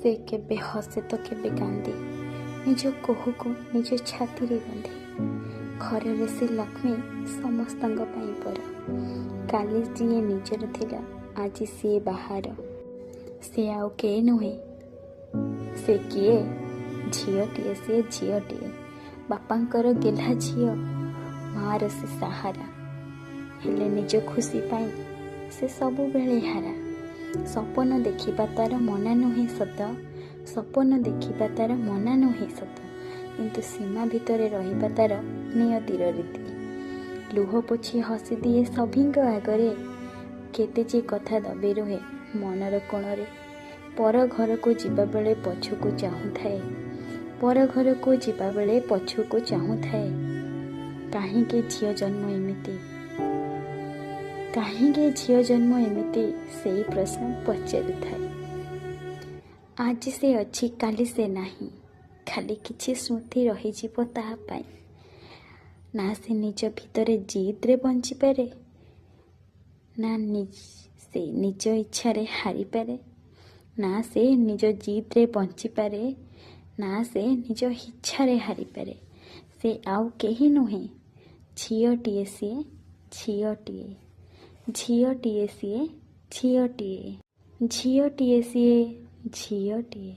से केबे हसे तो केबे कांदे निज कोहको निज छाती रे बांधे घर रे से लक्ष्मी समस्त पर काली जी निजर थिला आज सी बाहर से आउ के नुहे से किए झीटीए से झीटीए बापांकर गेला झी मार से सहारा हेले निज खुशी पाई से सबु बेले हारा सपन देखिबा तार मना नुहे सत सपन देखिबा तार मना नुहे सत किंतु सीमा भितरे रहिबा तार नियतिर रीति लुह पोछि हसी दिए सभिंग आगरे केते जे कथा दबे रुहे मनर कोणरे पर घर को जीवा बेले पछुको चाहूथाए पर घर को जीवा बेले पछुको चाहूथाए काहेके झियो जन्म एमिति काहेके झियो जन्म एमिति सेही प्रश्न पचारुथाए आज से अच्छी काली से नाही खाली किछि स्मृति रही जीव ताहा पाई ना से निज भितरे जिद रे बंची पारे ना से निज इच्छा रे हारी पारे ना से निज जिद रे बंची पारे ना से निज इच्छा रे हारी पारे से आउ केही नुहे झियोटीए सीए झियोटीए झियोटीए सीए झियोटीए झियोटीए सीए झियोटीए।